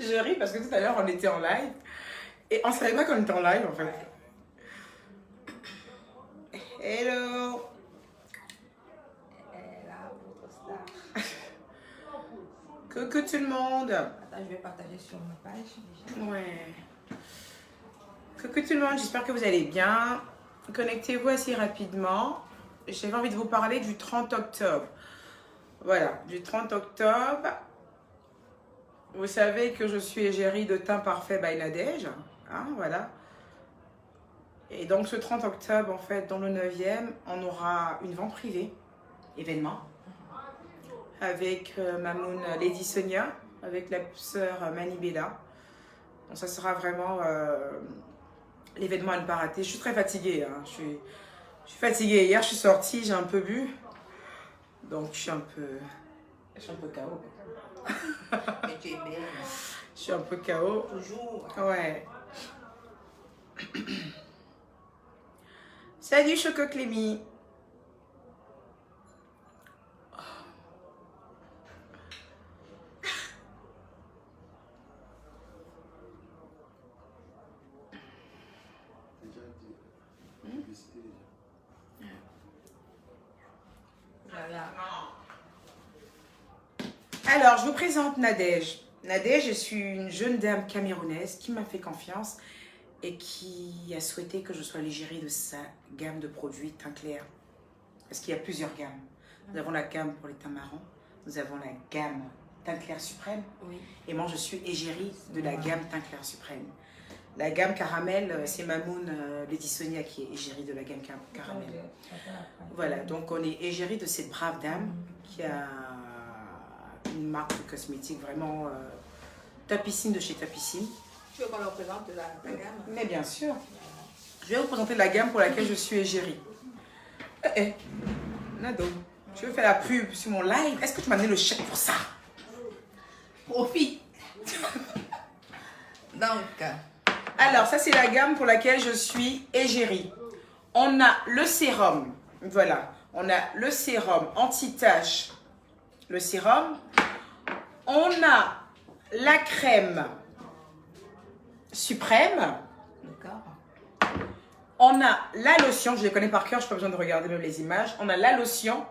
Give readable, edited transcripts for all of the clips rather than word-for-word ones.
Je ris parce que tout à l'heure, on était en live. Et on ne savait pas qu'on était en live, en fait. Hello. Là, votre star. Coucou tout le monde. Attends, je vais partager sur ma page déjà. Ouais. Coucou tout le monde, j'espère que vous allez bien. Connectez-vous assez rapidement. J'avais envie de vous parler du 30 octobre. Voilà, du 30 octobre. Vous savez que je suis égérie de Teint Parfait by Nadège. Hein, voilà. Et donc ce 30 octobre, en fait, dans le 9e, on aura une vente privée, événement, avec Mamoun Lady Sonia, avec la sœur Manibela. Donc ça sera vraiment l'événement à ne pas rater. Je suis très fatiguée, hein. Je suis fatiguée. Hier, je suis sortie, j'ai un peu bu. Donc je suis un peu KO. Mais tu es belle. Je suis un peu KO. Toujours. Ouais. Salut Choco Clémy. Voilà. Alors, je vous présente Nadège. Nadège, je suis une jeune dame camerounaise qui m'a fait confiance et qui a souhaité que je sois l'égérie de sa gamme de produits teint clair. Parce qu'il y a plusieurs gammes. Nous avons la gamme pour les teints marrons, nous avons la gamme teint clair suprême, Oui. et moi je suis égérie de la gamme teint clair suprême. La gamme caramel, c'est Mamoun Lady Sonia qui est égérie de la gamme caramel. Voilà, donc on est égérie de cette brave dame qui a une marque de cosmétiques vraiment topissime de chez Topissime. Tu veux qu'on leur présente la gamme? Mais bien sûr. Je vais vous présenter la gamme pour laquelle je suis égérie. Nado, tu veux faire la pub sur mon live? Est-ce que tu m'as donné le chèque pour ça? Profite. Donc, Alors, ça c'est la gamme pour laquelle je suis égérie. On a le sérum, voilà. On a le sérum anti-tache, le sérum. On a la crème suprême. d'accord. On a la lotion, je les connais par cœur, je n'ai pas besoin de regarder même les images. On a la lotion,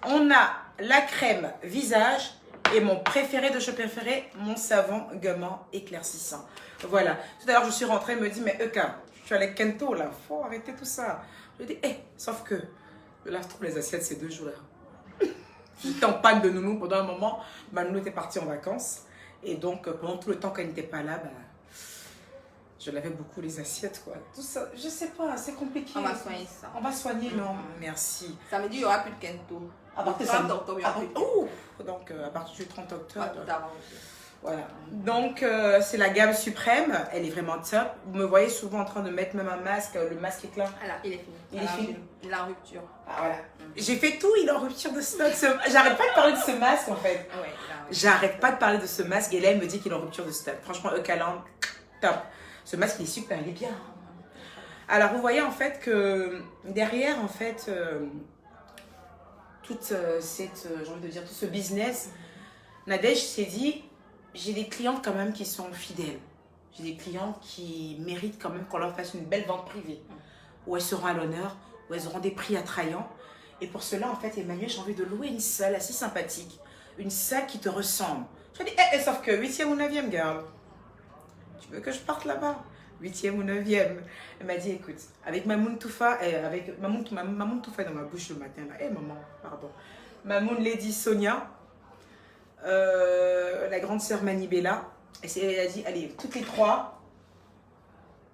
on a la crème visage et mon préféré de chez préféré, mon savon gommant éclaircissant. Voilà. Tout à l'heure, je suis rentrée, elle me dit, mais Eka, je suis avec Kento là, faut arrêter tout ça. Je dis, sauf que je lave trop les assiettes ces 2 jours-là. J'étais en panne de nounou pendant un moment. Ma nounou était partie en vacances. Et donc, pendant tout le temps qu'elle n'était pas là, bah, je lavais beaucoup les assiettes, quoi. Tout ça, je sais pas, c'est compliqué. On va soigner ça. On va soigner, non, merci. Samedi, il n'y aura plus de Kento. À partir du 30 octobre, il y aura plus de Kento. Donc, à partir du 30 Pas octobre. tout avant aussi. Voilà. Donc, c'est la gamme suprême. Elle est vraiment top. Vous me voyez souvent en train de mettre même un masque. Le masque est là. Alors, il est fini. Il est fini. Il est en rupture. Ah, voilà. J'ai fait tout, il est en rupture de stock. J'arrête pas de parler de ce masque, en fait. Oui, là, oui. J'arrête pas de parler de ce masque. Et là, elle me dit qu'il est en rupture de stock. Franchement, Eucaland, top. Ce masque, il est super, il est bien. Alors, vous voyez, en fait, que derrière, en fait, toute cette, j'ai envie de dire, tout ce business, Nadège s'est dit, j'ai des clientes quand même qui sont fidèles. J'ai des clientes qui méritent quand même qu'on leur fasse une belle vente privée, où elles seront à l'honneur, où elles auront des prix attrayants. Et pour cela, en fait, Emmanuel, j'ai envie de louer une salle assez sympathique, une salle qui te ressemble. Je lui ai dit, sauf que 8e ou 9e, girl, tu veux que je parte là-bas? 8e ou 9e. Elle m'a dit, écoute, avec Mamoun Toufa, avec Mamoun Toufa dans ma bouche le matin, là. Maman, pardon. Mamoun Lady Sonia, la grande sœur Manibela. Elle a dit, allez, toutes les 3,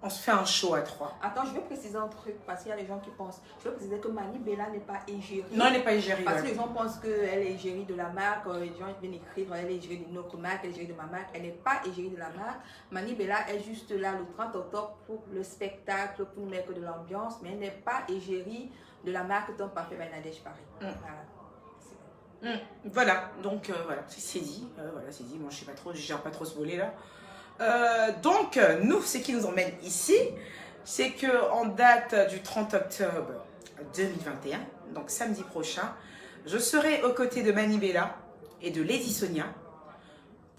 on se fait un show à 3. Attends, je vais préciser un truc parce qu'il y a des gens qui pensent. Je veux préciser que Manibela n'est pas égérie. Non, elle n'est pas égérie. Parce que les gens pensent qu'elle est égérie de la marque. Les gens viennent écrire, elle est égérie de notre marque, elle est égérie de ma marque. Elle n'est pas égérie de la marque. Manibela est juste là le 30 octobre pour le spectacle, pour nous mettre de l'ambiance. Mais elle n'est pas égérie de la marque Teint Parfait by Nadège Paris. Voilà. Voilà, donc voilà, c'est dit. Voilà, c'est dit. Moi, je sais pas trop, je gère pas trop ce volet-là. Donc, nous, ce qui nous emmène ici, c'est qu'en date du 30 octobre 2021, donc samedi prochain, je serai aux côtés de Manibela et de Lady Sonia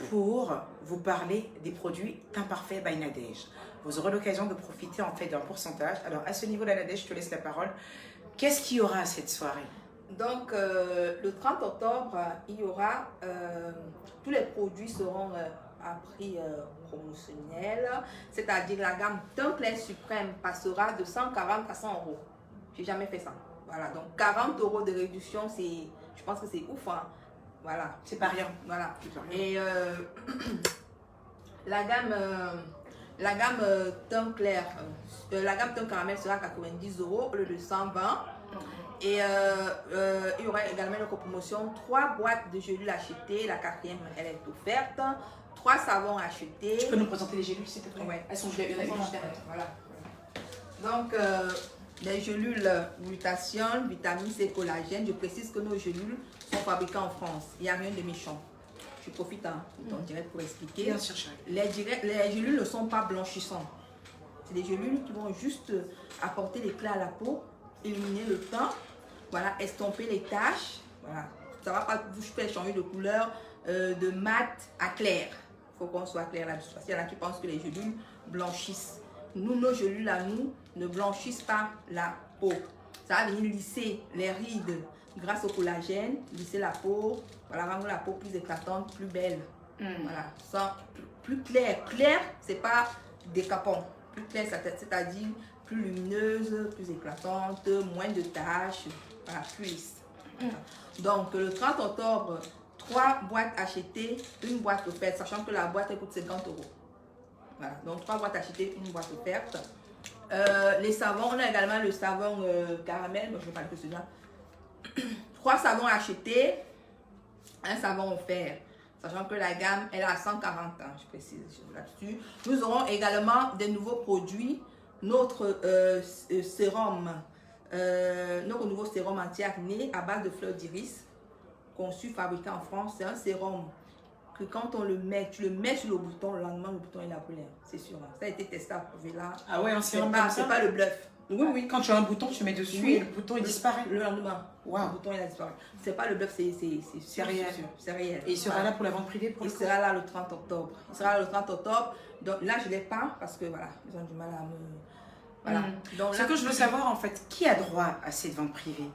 pour vous parler des produits Teint Parfait by Nadège. Vous aurez l'occasion de profiter en fait d'un pourcentage. Alors à ce niveau-là, Nadège, je te laisse la parole. Qu'est-ce qu'il y aura à cette soirée? Donc, le 30 octobre, il y aura, tous les produits seront à prix promotionnel, c'est-à-dire la gamme Teint Clair Suprême passera de 140 à 100 euros. J'ai jamais fait ça. Voilà, donc 40 euros de réduction, je pense que c'est ouf. Hein. Voilà. C'est pas rien. Voilà. Pas rien. Et la gamme Teint Clair, la gamme Teint Caramel sera à 90 euros au lieu de 120. Et il y aura également une promotion, 3 boîtes de gélules achetées, la 4e elle est offerte, 3 savons achetés. Tu peux nous présenter les gélules s'il te plaît? Ouais. Elles sont juste derrière. Voilà. Donc les gélules glutathion, vitamine C, collagène, je précise que nos gélules sont fabriquées en France, il n'y a rien de méchant. Je profite de ton direct pour expliquer. Bien sûr, chérie. Les gélules ne sont pas blanchissantes. C'est des gélules qui vont juste apporter l'éclat à la peau, éliminer le teint, voilà, estomper les taches. Voilà. Ça ne va pas vous faire changer de couleur de mat à clair. Il faut qu'on soit clair là-dessus. Parce qu'il y en a qui pensent que les gélules blanchissent. Nous, nos gélules à nous ne blanchissent pas la peau. Ça va venir lisser les rides grâce au collagène, lisser la peau, voilà, rendre la peau plus éclatante, plus belle. Voilà, ça, plus clair. Clair, c'est pas décapant. Plus clair, c'est-à-dire plus lumineuse, plus éclatante, moins de taches, voilà, plus lisse. Donc, le 30 octobre, 3 boîtes achetées, une boîte offerte, sachant que la boîte elle coûte 50 euros. Voilà, donc 3 boîtes achetées, une boîte offerte. Les savons, on a également le savon caramel, je vais parler que celui-là. 3 savons achetés, un savon offert. Sachant que la gamme elle est à 140 ans, je précise là-dessus. Nous aurons également des nouveaux produits. Notre sérum, notre nouveau sérum anti-acné à base de fleurs d'iris, conçu, fabriqué en France. C'est un sérum que quand on le met, tu le mets sur le bouton, le lendemain le bouton il a brûlé. C'est sûr, hein. Ça a été testé, approuvé là. Ah ouais, un sérum c'est pas le bluff. Oui, oui, quand tu as un bouton, tu mets dessus et le bouton il disparaît. Le lendemain, wow. Le bouton il a disparu. C'est pas le bluff, c'est réel. C'est réel. Et il sera là pour la vente privée pour Il sera là le 30 octobre. Il sera là le 30 octobre. Donc là, je ne l'ai pas parce que voilà, ils ont du mal à me. Voilà. Donc, ce que je veux savoir en fait, qui a droit à cette vente privée?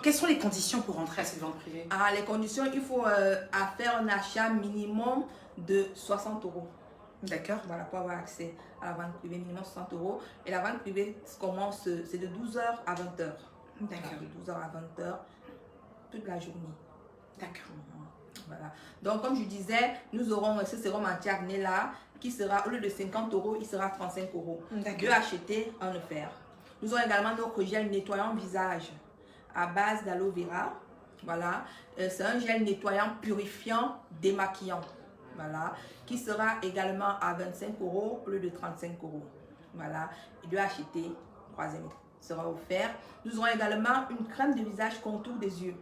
Quelles sont les conditions pour rentrer à cette vente privée? Ah, les conditions, il faut faire un achat minimum de 60 euros. D'accord. Voilà, pour avoir accès à la vente privée, minimum 60 euros. Et la vente privée commence, c'est de 12h à 20h. D'accord. De 12h à 20h, toute la journée. D'accord. Voilà. Donc, comme je disais, nous aurons ce sérum anti-acné là, qui sera, au lieu de 50 euros, il sera 35 euros. Deux achetés, un offert. Nous aurons également notre gel nettoyant visage à base d'aloe vera. Voilà. C'est un gel nettoyant, purifiant, démaquillant. Voilà. Qui sera également à 25 euros au lieu de 35 euros. Voilà. Et deux achetés, troisième sera offert. Nous aurons également une crème de visage contour des yeux.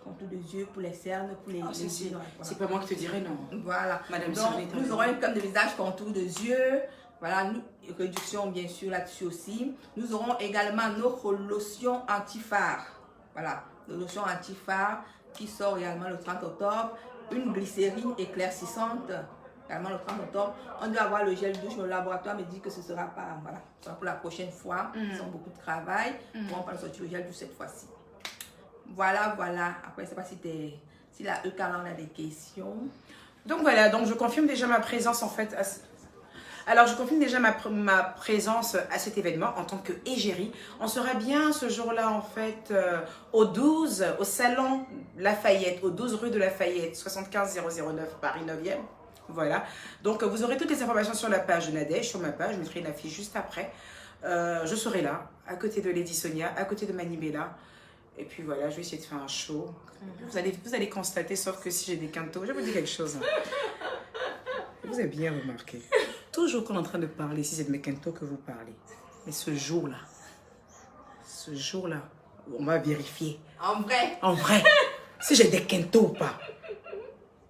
Contour des yeux pour les cernes, pour les yeux. Voilà. C'est pas moi qui te dirai non. Voilà. Madame donc, nous aurons une crème de visage contour des yeux. Voilà, réduction bien sûr là-dessus aussi. Nous aurons également notre lotion anti-fard. Voilà, la lotion anti-fard qui sort également le 30 octobre. Une glycérine éclaircissante également le 30 octobre. On doit avoir le gel douche. Le laboratoire me dit que ce sera pas, voilà, ce sera pour la prochaine fois. Ils ont beaucoup de travail. On va pas sortir le gel douche cette fois-ci. Voilà, voilà. Après, je ne sais pas si la ECALAN a des questions. Donc voilà, donc je confirme déjà ma présence en fait. Alors je confirme déjà ma présence à cet événement en tant que égérie. On sera bien ce jour-là en fait au 12, au salon Lafayette, au 12 rue de Lafayette, 75 009 Paris 9e. Voilà. Donc vous aurez toutes les informations sur la page de Nadège, sur ma page. Je mettrai une affiche juste après. Je serai là, à côté de Lady Sonia, à côté de Manibella. Et puis voilà, je vais essayer de faire un show. Vous allez constater, sauf que si j'ai des quintos, je vais vous dire quelque chose. Vous avez bien remarqué. Toujours qu'on est en train de parler, si c'est de mes quintos que vous parlez. Mais ce jour-là, on va vérifier. En vrai, si j'ai des quintos ou pas.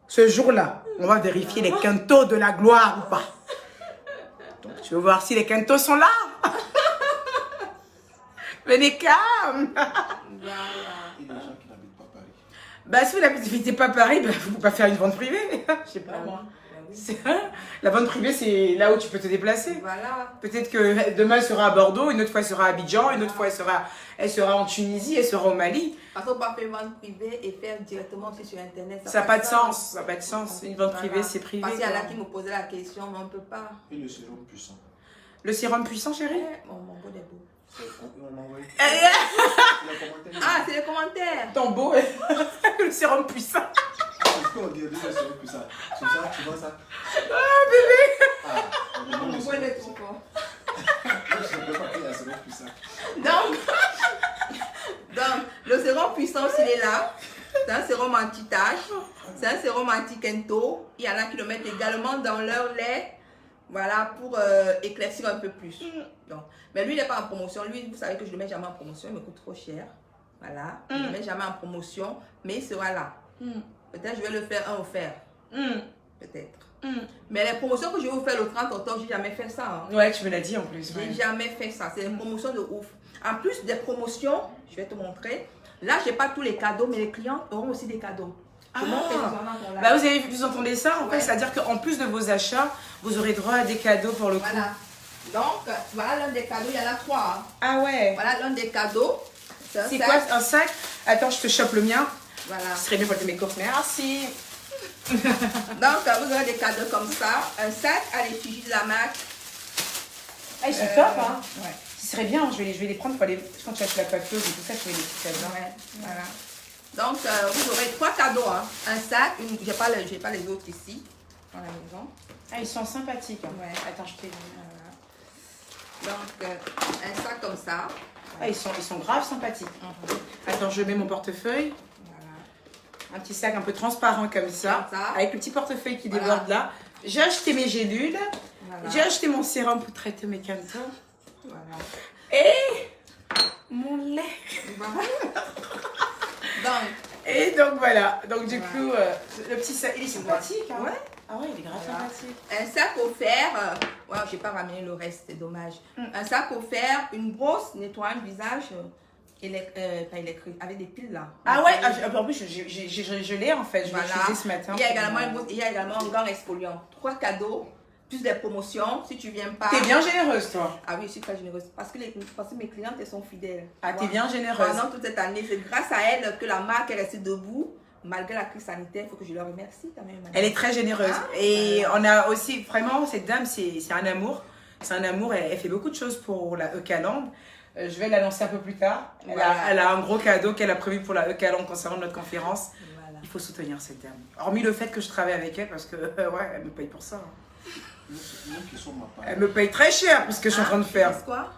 Ce jour-là, on va vérifier les quintos de la gloire ou pas. Donc, tu veux voir si les quintos sont là. Venez calme. Voilà. Et les gens qui n'habitent pas Paris. Bah, si vous n'habitez pas Paris, bah, vous ne pouvez pas faire une vente privée. Je sais pas, moi. La vente privée, c'est là où tu peux te déplacer. Voilà. Peut-être que demain, elle sera à Bordeaux, une autre fois, elle sera à Abidjan, une autre fois, elle sera en Tunisie, elle sera au Mali. Parce qu'on peut pas faire une vente privée et faire directement aussi sur Internet. Ça n'a pas de sens. Ça n'a pas de sens. Une vente privée, c'est privé. Parce qu'il y en a qui me posaient la question, mais on ne peut pas. Et le sérum puissant. Le sérum puissant, chérie? Mon beau des beaux. On m'a envoyé. Ah, c'est les commentaires. Ton beau, le sérum puissant. Est-ce qu'on dit le sérum puissant? C'est ça, tu vois ça? Ah, bébé. Ah, Mon beau des trop fort. je ne peux pas qu'il y ait un sérum puissant. Donc, le sérum puissant, s'il est là, c'est un sérum anti-tache, c'est un sérum anti-kento. Il y en a qui le mettent également dans leur lait, voilà, pour éclaircir un peu plus. Donc, mais lui, il n'est pas en promotion. Lui, vous savez que je ne le mets jamais en promotion, il me coûte trop cher. Voilà, je ne le mets jamais en promotion, mais il sera là. Peut-être je vais le faire un offert. Peut-être. Mais les promotions que je vais vous faire le 30 octobre, je n'ai jamais fait ça. Hein. Ouais, tu me l'as dit en plus. J'ai jamais fait ça. C'est une promotion de ouf. En plus des promotions, je vais te montrer. Là, je n'ai pas tous les cadeaux, mais les clients auront aussi des cadeaux. Bah, vous entendez ça en fait, c'est-à-dire qu'en plus de vos achats, vous aurez droit à des cadeaux pour le coup. Voilà. Donc, voilà l'un des cadeaux. Il y en a 3. Hein. Ah ouais. Voilà l'un des cadeaux. C'est quoi un sac? Attends, je te chope le mien. Voilà. Ce serait bien pour mes courses. Merci. Donc, vous aurez des cadeaux comme ça. Un sac à l'effigie de la marque. Ah, ils sont top, hein. Ouais. Ce serait bien, je vais les prendre pour aller. Quand tu achètes la coiffeuse et tout ça, je fais des petits cadeaux. Ouais. Voilà. Donc, vous aurez 3 cadeaux. Hein. Un sac, je n'ai pas les autres ici, dans la maison. Ah, ils sont sympathiques. Hein. Ouais. Attends, je t'ai. Voilà. Donc, un sac comme ça. Ah, ils sont grave sympathiques. Attends, je mets mon portefeuille. Voilà. Un petit sac un peu transparent comme ça. Avec le petit portefeuille qui déborde là. J'ai acheté mes gélules. Voilà. J'ai acheté mon sérum pour traiter mes cantos. Voilà. Et mon lait. Voilà. Et donc voilà. Donc du coup, le petit sac, il est sympathique. Hein. Ouais. Ah ouais, il est grave sympathique. Un sac offert. Ouais, je n'ai pas ramené le reste, c'est dommage. Un sac offert, une brosse nettoyant le visage. Pas électrique, avec des piles là. Ah ouais, en plus je l'ai en fait, je l'ai utilisé ce matin. Il y a également un gant exfoliant. 3 cadeaux, plus des promotions. Si tu viens pas. T'es bien généreuse toi. Ah oui, je suis très généreuse. Parce que mes clientes, elles sont fidèles. Ah, t'es bien généreuse. Pendant toute cette année, c'est grâce à elles que la marque est restée debout. Malgré la crise sanitaire, il faut que je leur remercie quand même. Elle est très généreuse. Et on a aussi, vraiment, cette dame, c'est un amour. C'est un amour, elle fait beaucoup de choses pour la E-Calandre. Je vais l'annoncer un peu plus tard. Elle a un gros cadeau qu'elle a prévu pour la E-Calandre concernant notre conférence. Voilà. Il faut soutenir cette dame. Hormis le fait que je travaille avec elle, parce que ouais, elle me paye pour ça. Hein. Elle me paye très cher pour ce que je suis en train de faire. Quoi?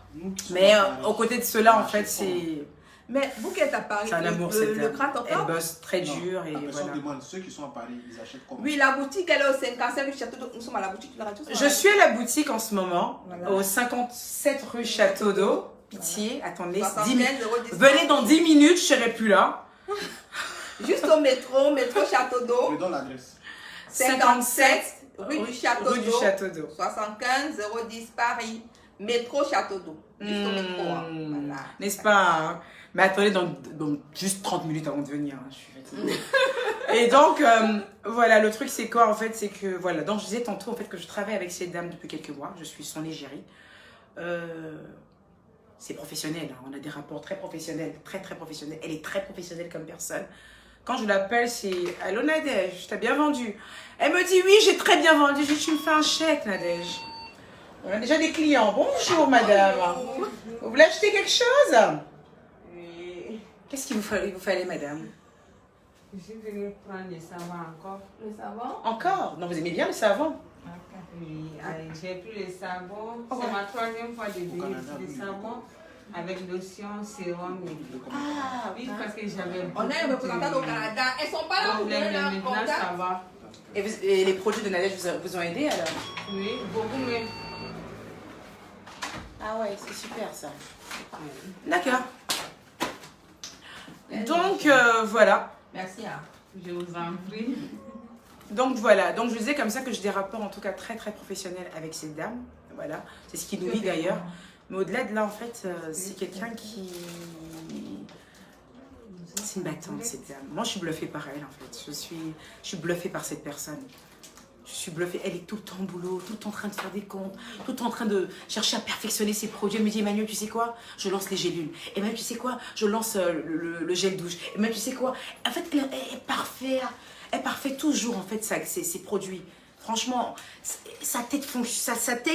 Mais aux côtés de cela, en fait, c'est... Mais vous qui êtes à Paris, c'est un amour, cette dame. Elle bosse très dur et voilà. Demande, ceux qui sont à Paris, ils achètent comment? Oui, la boutique, elle est au 55 rue Château d'Eau. Nous sommes à la boutique de la radio. Je suis à la boutique en ce moment, au 57 rue Château d'Eau. Pitié, attendez, 10 minutes. Venez dans 10 minutes, je serai plus là. Juste au métro Château d'Eau. Je donne l'adresse. 57 rue du Château d'Eau. 75 010 Paris. Métro Château d'Eau. Juste au métro. Hein. Voilà. N'est-ce pas hein? Mais attendez, dans juste 30 minutes avant de venir. Hein, je suis fatiguée. Et donc, voilà, le truc c'est quoi en fait? C'est que, voilà, donc je disais tantôt en fait que je travaille avec cette dame depuis quelques mois. Je suis son égérie. C'est professionnel, hein. On a des rapports très professionnels, très professionnels. Elle est très professionnelle comme personne. Quand je l'appelle, c'est « Allô Nadège, t'as bien vendu ?» Elle me dit « Oui, j'ai très bien vendu. » Je dis « Tu me fais un chèque, Nadège. » On a déjà des clients. « Bonjour, madame. Vous voulez acheter quelque chose ?» Oui. Qu'est-ce qu'il vous fallait, madame? Je suis venue prendre le savon encore. Le savon? Encore? Non, vous aimez bien le savon? Oui, j'ai pris le savon. C'est ma 3e fois de venir le savon avec lotion, sérum. Ah oui, parce que j'avais. On a une représentante au Canada. Elles sont pas là pour donner leur maintenant, contact. ça va. Et les produits de Nadège vous ont aidé alors? Oui, beaucoup mieux. Ah ouais, c'est super ça. D'accord. Donc voilà. Merci. Hein. Je vous en prie. Donc voilà, donc je disais comme ça que j'ai des rapports en tout cas très professionnels avec cette dame. Voilà, c'est ce qui nous lie d'ailleurs. Mais au-delà de là, en fait, c'est quelqu'un qui C'est une battante, cette dame. Moi, je suis bluffée par elle, en fait. Je suis bluffée par cette personne. Je suis bluffée. Elle est tout le temps au boulot, tout le temps en train de faire des comptes, tout le temps en train de chercher à perfectionner ses produits. Elle me dit, Emmanuel, tu sais quoi? Je lance les gélules. Emmanuel, tu sais quoi? Je lance le gel douche. Emmanuel, tu sais quoi? En fait, elle est parfaite. Elle est parfaite toujours, en fait, ses produits. Franchement, sa tête,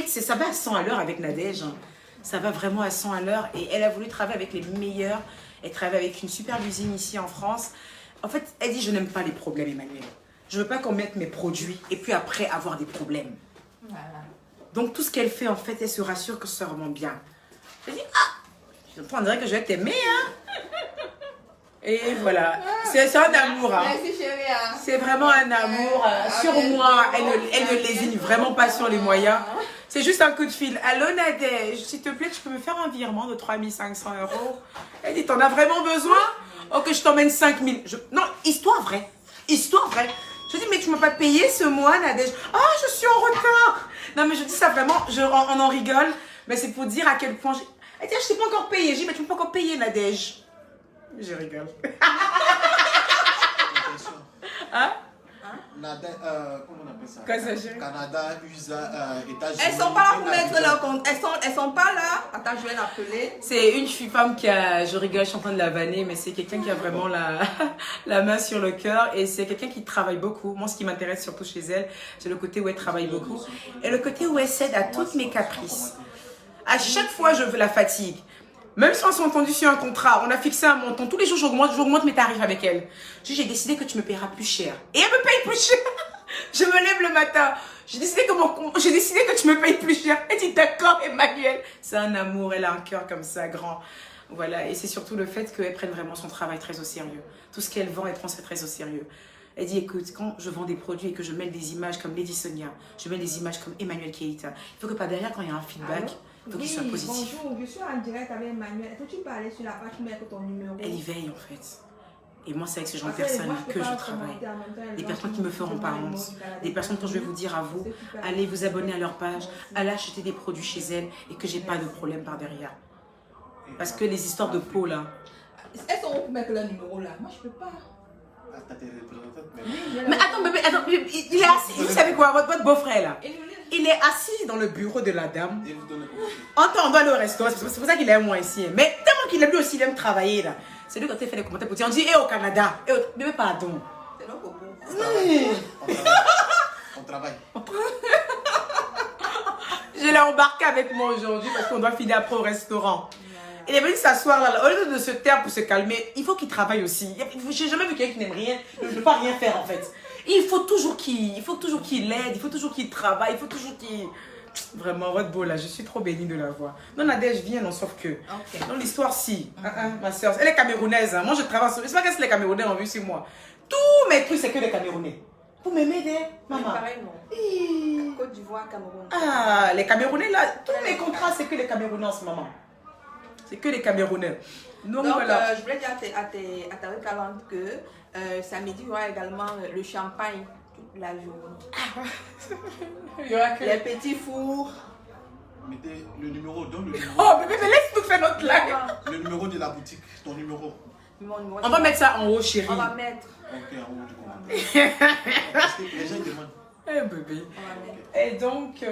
ça va à 100 à l'heure avec Nadège. Hein. Ça va vraiment à 100 à l'heure. Et elle a voulu travailler avec les meilleurs. Elle travaille avec une superbe usine ici en France. En fait, elle dit, je n'aime pas les problèmes, Emmanuel. Je ne veux pas qu'on mette mes produits et puis après avoir des problèmes. Voilà. Donc, tout ce qu'elle fait, en fait, elle se rassure que ça remonte bien. Elle dit, ah, on dirait que je vais t'aimer, hein. Et voilà. C'est un amour, hein. Merci chérie. Hein. C'est vraiment un amour. Sur moi, elle ne lésine vraiment pas sur les moyens. C'est juste un coup de fil. Allô Nadège, s'il te plaît, tu peux me faire un virement de 3500 €? Elle dit, t'en as vraiment besoin? Ok, je t'emmène 5000. Non, histoire vraie. Histoire vraie. Je dis, mais tu ne m'as pas payé ce mois, Nadège? Ah, je suis en retard. Non, mais je dis ça vraiment, on en rigole. Mais c'est pour dire à quel point... Elle dit, ah, je t'ai pas encore payé. Je dis, mais tu ne m'as pas encore payé, Nadège. Je rigole. Hein? Comment on appelle ça? Quoi ça, chérie? Canada, USA, États-Unis. Elles sont pas là pour mettre leur compte. Elles sont pas là. Attends, je vais l'appeler. C'est une femme qui a, je rigole, je suis en train de la vanner, mais c'est quelqu'un qui a vraiment la main sur le cœur et c'est quelqu'un qui travaille beaucoup. Moi, ce qui m'intéresse surtout chez elle, c'est le côté où elle travaille beaucoup et le côté où elle cède à toutes mes caprices. À chaque fois, je veux la fatigue. Même si on s'est entendu sur un contrat, on a fixé un montant. Tous les jours, j'augmente mes tarifs avec elle. J'ai décidé que tu me paieras plus cher. Et elle me paye plus cher. Je me lève le matin. J'ai décidé que tu me payes plus cher. Elle dit d'accord, Emmanuel. C'est un amour. Elle a un cœur comme ça, grand. Voilà. Et c'est surtout le fait qu'elle prenne vraiment son travail très au sérieux. Tout ce qu'elle vend, elle prend ça très au sérieux. Elle dit, écoute, quand je vends des produits et que je mets des images comme Lady Sonia, je mets des images comme Emmanuel Keita, il faut que par derrière, quand il y a un feedback, il faut qu'il soit positif. Bonjour, je suis en direct avec Emmanuel. Est-ce que tu peux aller sur la page, tu mets ton numéro? Elle y veille, en fait. Et moi, c'est avec ce genre de personnes que je travaille. Des personnes qui me feront pas honte. Des personnes, quand je vais vous dire à vous, allez vous abonner à leur page, allez acheter des produits chez elles et que j'ai pas de problème par derrière. Parce que les histoires de peau, là... Elles sont où pour mettre leur numéro, là? Moi, je peux pas. Mais attends, bébé, attends, il est assis. Vous savez quoi, votre beau-frère, là, il est assis dans le bureau de la dame. On doit aller au restaurant, c'est pour ça qu'il est moi ici. Mais tellement qu'il aime lui aussi, il aime travailler, là. C'est lui quand il fait les commentaires pour dire, on dit, au Canada, bébé, pardon. C'est nos copos. On travaille. Je l'ai embarqué avec moi aujourd'hui parce qu'on doit filer après au restaurant. Il est venu s'asseoir là, au lieu de se taire pour se calmer, il faut qu'il travaille aussi. J'ai jamais vu quelqu'un qui n'aime rien, ne veut pas rien faire en fait. Il faut toujours qu'il l'aide, il faut toujours qu'il travaille, il faut toujours qu'il... Vraiment, votre beau là, je suis trop bénie de la voir. Non, Nadège, viens, non, sauf que... Okay. Dans l'histoire, si. Ma soeur, elle est camerounaise. Hein. Moi, je travaille sur... Je sais pas qu'est-ce que les Camerounais ont vu sur moi. Tous mes trucs, c'est que les Camerounais. Vous m'aimez, maman? Pareillement. Côte d'Ivoire, Cameroun. Ah, les Camerounais là, tous mes contrats, c'est que les Camerounais en ce moment. C'est que les Camerounais. Donc voilà. Je voulais dire à ta recalante que samedi, il y aura également le champagne toute la journée. Il y aura que... Les petits fours. Mettez le numéro, donne le numéro. Oh, bébé, mais laisse-nous faire notre live. Le numéro de la boutique, ton numéro. Mon numéro, On va mettre ça en haut, chérie. On va mettre. Ok, en haut du commentaire. Parce que les gens ils demandent. Eh, bébé. On va mettre. Et donc,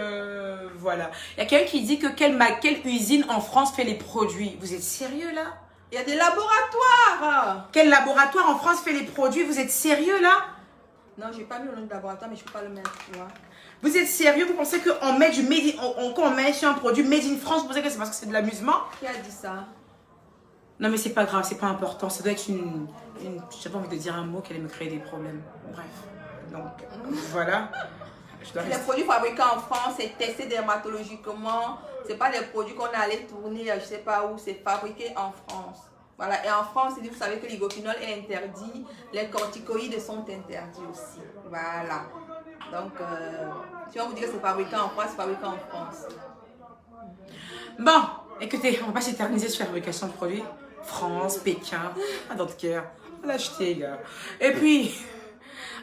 voilà. Il y a quelqu'un qui dit que quelle usine en France fait les produits. Vous êtes sérieux là? Il y a des laboratoires. Quel laboratoire en France fait les produits? Vous êtes sérieux là? Non, j'ai pas mis le nom de laboratoire, mais je peux pas le mettre, tu vois. Vous êtes sérieux? Vous pensez qu'on met du made in, quand on met sur un produit made in France, vous pensez que c'est parce que c'est de l'amusement? Qui a dit ça? Non mais c'est pas grave, c'est pas important. Ça doit être une j'ai pas envie de dire un mot qui allait me créer des problèmes. Bref. Donc, voilà. Je dois Les rester... produits fabriqués en France, c'est testé dermatologiquement. C'est pas des produits qu'on allait tourner, je sais pas où, c'est fabriqué en France. Voilà, et en France, vous savez que l'hydroquinone est interdit, les corticoïdes sont interdits aussi. Voilà. Donc, si on vous dit que c'est fabriqué en France, c'est fabriqué en France. Bon, écoutez, on va pas s'éterniser sur la fabrication de produits. France, Pékin, pas d'autre cœur. On va l'acheter, gars. Et puis,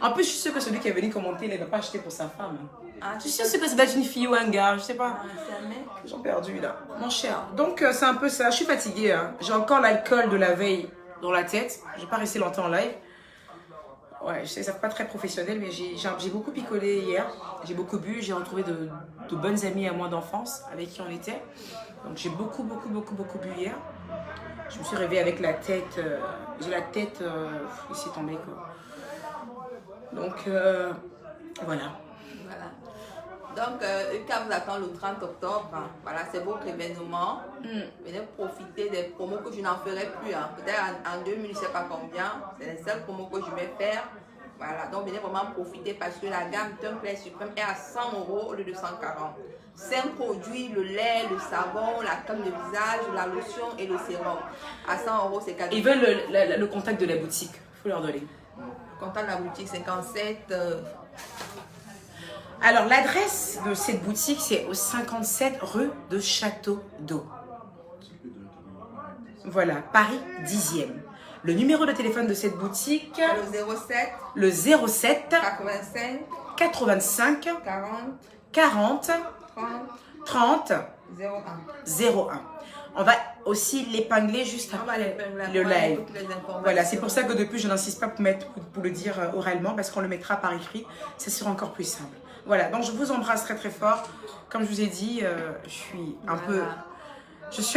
en plus, je suis sûre que celui qui est venu commenter, il ne va pas acheter pour sa femme. Ah, Je suis sûre que c'est d'être une fille ou un gars, je sais pas. Ah, c'est un mec. J'en ai perdu là, mon cher. Donc c'est un peu ça, je suis fatiguée. Hein. J'ai encore l'alcool de la veille dans la tête. Je vais pas rester longtemps en live. Ouais, je sais, ça fait pas très professionnel, mais j'ai beaucoup picolé hier. J'ai beaucoup bu. J'ai retrouvé de bonnes amies à moi d'enfance avec qui on était. Donc j'ai beaucoup bu hier. Je me suis réveillée avec la tête. J'ai la tête ici tombée quoi. Donc voilà. Voilà. Donc, quand vous attend le 30 octobre, voilà, c'est votre événement. Venez profiter des promos que je n'en ferai plus. Hein. Peut-être en 2000, je ne sais pas combien. C'est les seuls promos que je vais faire. Voilà, donc venez vraiment profiter parce que la gamme Template Suprême est à 100 € au lieu de 140. 5 produits, le lait, le savon, la crème de visage, la lotion et le sérum. À 100 € c'est cadeau. Ils veulent le contact de la boutique. Il faut leur donner. Le contact de la boutique 57. Alors, l'adresse de cette boutique, c'est au 57 rue de Château d'Eau. Voilà, Paris 10e. Le numéro de téléphone de cette boutique, Le 07 le 07 85 85 40 40 30 30 01. 01. On va aussi l'épingler juste On va après l'épingler le après, live. toutes les informations. Voilà, c'est pour ça que depuis, je n'insiste pas pour le dire oralement, parce qu'on le mettra par écrit. Ça sera encore plus simple. Voilà, donc je vous embrasse très très fort. Comme je vous ai dit, je suis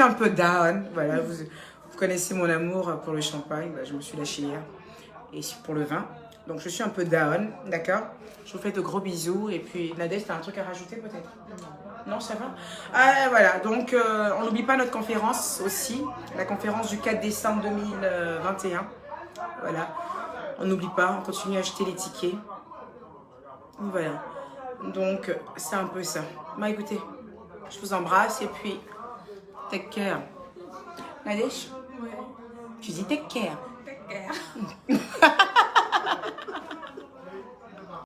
un peu down. Voilà, vous connaissez mon amour pour le champagne. Voilà, je me suis lâchée hier. Et pour le vin. Donc je suis un peu down, d'accord? Je vous fais de gros bisous. Et puis, Nadège, tu as un truc à rajouter peut-être? Non, ça va? Voilà, donc on n'oublie pas notre conférence aussi. La conférence du 4 décembre 2021. Voilà, on n'oublie pas, on continue à acheter les tickets. Voilà, donc c'est un peu ça. Bah écoutez, je vous embrasse et puis take care. Nadège? Ouais. Tu dis take care. Take care.